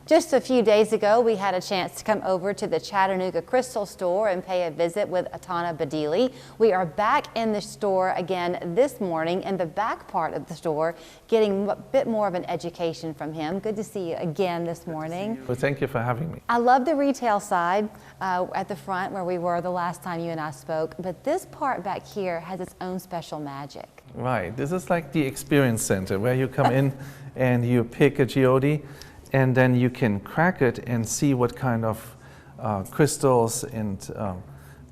Just a few days ago, we had a chance to come over to the Chattanooga Crystal Store and pay a visit with Atana Badili. We are back in the store again this morning in the back part of the store, getting a bit more of an education from him. Good to see you again this morning. Well, thank you for having me. I love the retail side at the front where we were the last time you and I spoke, but this part back here has its own special magic. Right, this is like the experience center where you come in and you pick a geode, and then you can crack it and see what kind of crystals and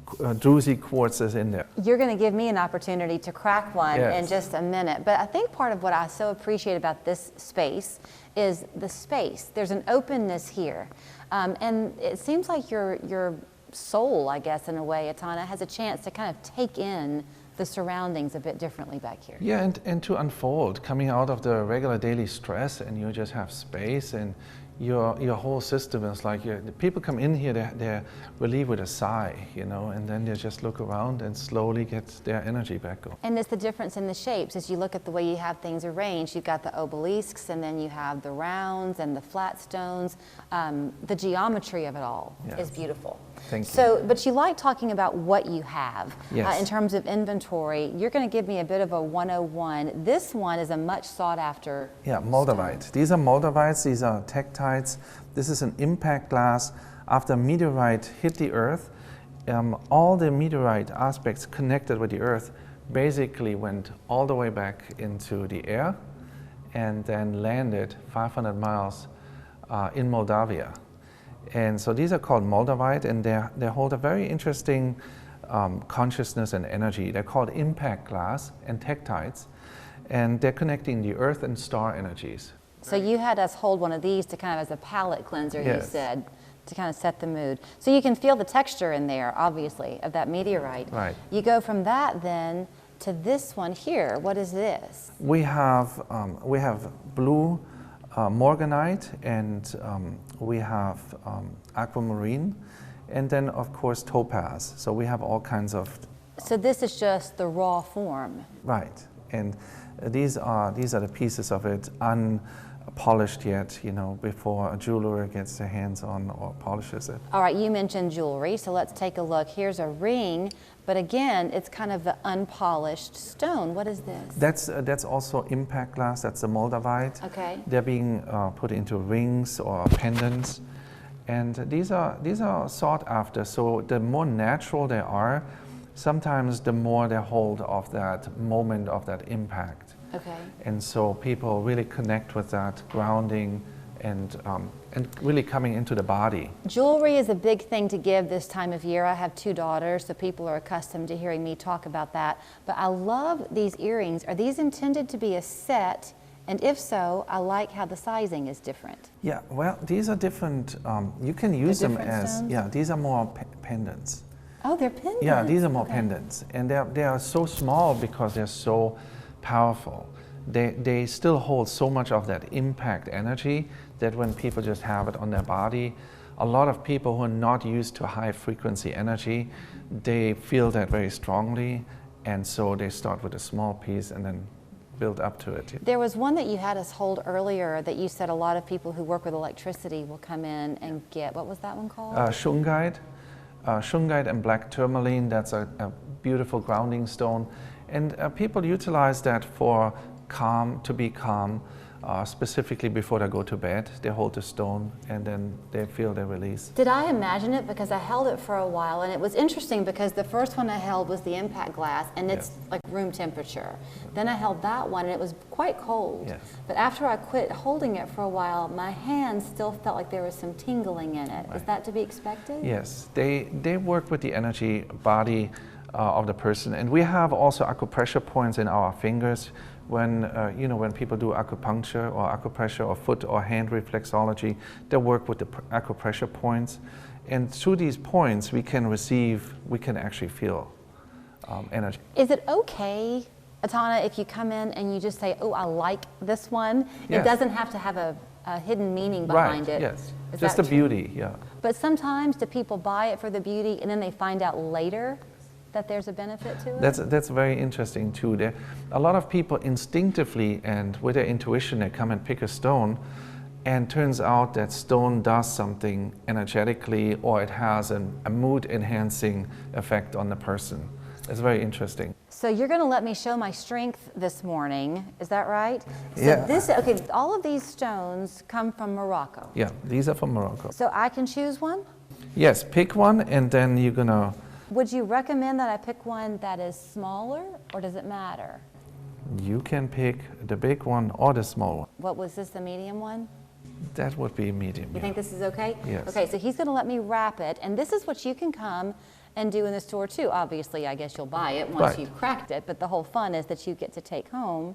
druzy quartz is in there. You're going to give me an opportunity to crack one in just a minute, but I think part of what I so appreciate about this space is the space. There's an openness here, and it seems like your soul, I guess, in a way, Atana, has a chance to kind of take in the surroundings a bit differently back here. Yeah, and to unfold, coming out of the regular daily stress, and you just have space, and your whole system is like, the people come in here, they're relieved with a sigh, you know, and then they just look around and slowly get their energy back going. And it's the difference in the shapes. As you look at the way you have things arranged, you've got the obelisks, and then you have the rounds and the flat stones. The geometry of it all is beautiful. Thank you. So, but you like talking about what you have in terms of inventory. You're going to give me a bit of a 101. This one is a much sought after moldavite. stone. These are moldavites, these are tektites. This is an impact glass. After a meteorite hit the earth, all the meteorite aspects connected with the earth basically went all the way back into the air and then landed 500 miles in Moldavia. And so these are called moldavite, and they hold a very interesting consciousness and energy. They're called impact glass and tektites, and they're connecting the earth and star energies. So you had us hold one of these to kind of as a palate cleanser, you said, to kind of set the mood. So you can feel the texture in there, obviously, of that meteorite. Right. You go from that then to this one here. What is this? We have blue morganite, and we have aquamarine, and then of course topaz. So we have all kinds of. So this is just the raw form. Right, and these are the pieces of it, unpolished yet, you know, before a jeweler gets their hands on or polishes it. All right, you mentioned jewelry, so let's take a look. Here's a ring, but again, it's kind of the unpolished stone. What is this? That's also impact glass. That's the moldavite. Okay. They're being put into rings or pendants, and these are sought after. So the more natural they are, sometimes the more they hold of that moment of that impact. Okay. And so people really connect with that grounding and really coming into the body. Jewelry is a big thing to give this time of year. I have 2 daughters, so people are accustomed to hearing me talk about that. But I love these earrings. Are these intended to be a set? And if so, I like how the sizing is different. Yeah, well, these are different. You can use them as, stones? these are more pendants. Oh, they're pendants. Yeah, these are more pendants. And they are so small because they're so powerful. They still hold so much of that impact energy that when people just have it on their body, a lot of people who are not used to high frequency energy, they feel that very strongly, and so they start with a small piece and then build up to it. There was one that you had us hold earlier that you said a lot of people who work with electricity will come in and get. What was that one called? Shungite. Shungite and black tourmaline, that's a beautiful grounding stone. And people utilize that for to be calm, specifically before they go to bed. They hold the stone and then they feel their release. Did I imagine it? Because I held it for a while, and it was interesting because the first one I held was the impact glass, and it's like room temperature. Then I held that one and it was quite cold. Yes. But after I quit holding it for a while, my hands still felt like there was some tingling in it. Is that to be expected? Yes, they work with the energy body of the person, and we have also acupressure points in our fingers. When when people do acupuncture or acupressure or foot or hand reflexology, they work with the acupressure points, and through these points we can actually feel energy. Is it okay, Atana, if you come in and you just say, "Oh, I like this one"? Yes. It doesn't have to have a hidden meaning behind it. Yes, Is just that the true? beauty. Yeah. But sometimes do people buy it for the beauty and then they find out later that there's a benefit to it? That's very interesting too. A lot of people instinctively and with their intuition, they come and pick a stone, And turns out that stone does something energetically, or it has a mood-enhancing effect on the person. It's very interesting. So you're going to let me show my strength this morning, is that right? So Yeah. okay, all of these stones come from Morocco. Yeah, these are from Morocco. So I can choose one? Yes, pick one, and then you're gonna... Would you recommend that I pick one that is smaller, or does it matter? You can pick the big one or the small one. What was this, the medium one? That would be medium. You think this is okay? Yes. Okay, so he's going to let me wrap it, and this is what you can come and do in the store too. Obviously, I guess you'll buy it once Right. you've cracked it, but the whole fun is that you get to take home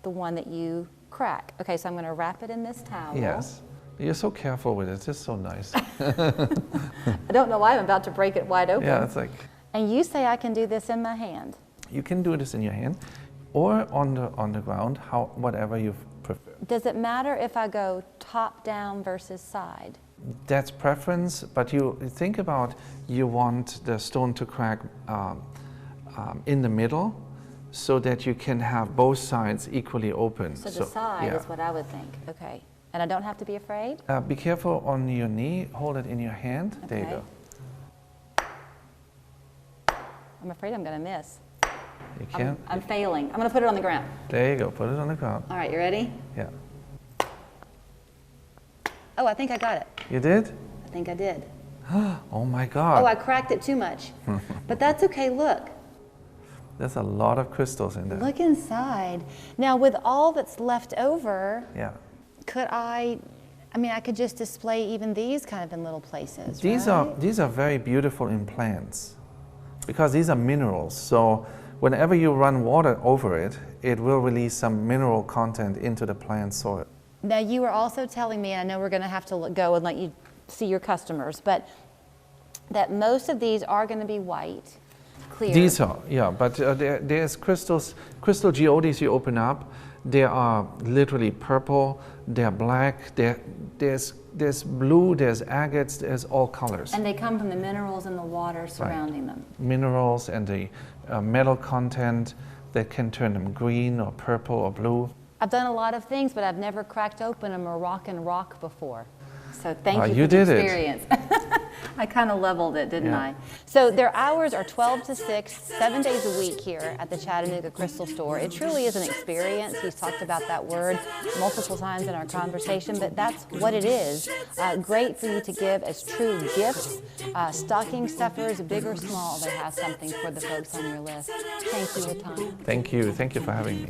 the one that you crack. Okay, so I'm going to wrap it in this towel. Yes. You're so careful with it. It's just so nice. I don't know why I'm about to break it wide open. Yeah, it's like... And you say I can do this in my hand. You can do this in your hand or on the ground, whatever you prefer. Does it matter if I go top down versus side? That's preference, but you think about, you want the stone to crack in the middle so that you can have both sides equally open. So the side yeah. is what I would think. Okay. And I don't have to be afraid? Be careful on your knee. Hold it in your hand. Okay. There you go. I'm afraid I'm going to miss. You can. I'm failing. I'm going to put it on the ground. There you go. Put it on the ground. All right, you ready? Yeah. Oh, I think I got it. You did? I think I did. Oh my God. Oh, I cracked it too much. But that's okay, look. There's a lot of crystals in there. Look inside. Now, with all that's left over, Yeah. could I mean, I could just display even these kind of in little places, These right? are very beautiful in plants because these are minerals. So whenever you run water over it, it will release some mineral content into the plant soil. Now, you were also telling me, I know we're going to have to go and let you see your customers, but that most of these are going to be white, clear. These are, yeah, but there's crystals, crystal geodes you open up. They are literally purple, they're black, there's blue, there's agates, there's all colors. And they come from the minerals in the water surrounding them. Minerals and the metal content that can turn them green or purple or blue. I've done a lot of things, but I've never cracked open a Moroccan rock before. So thank you You for did the it. experience. I kind of leveled it, didn't Yeah. I? So their hours are 12 to 6, 7 days a week here at the Chattanooga Crystal Store. It truly is an experience. He's talked about that word multiple times in our conversation, but that's what it is. Great for you to give as true gifts. Stocking stuffers, big or small, they have something for the folks on your list. Thank you, Atan. Thank you for having me.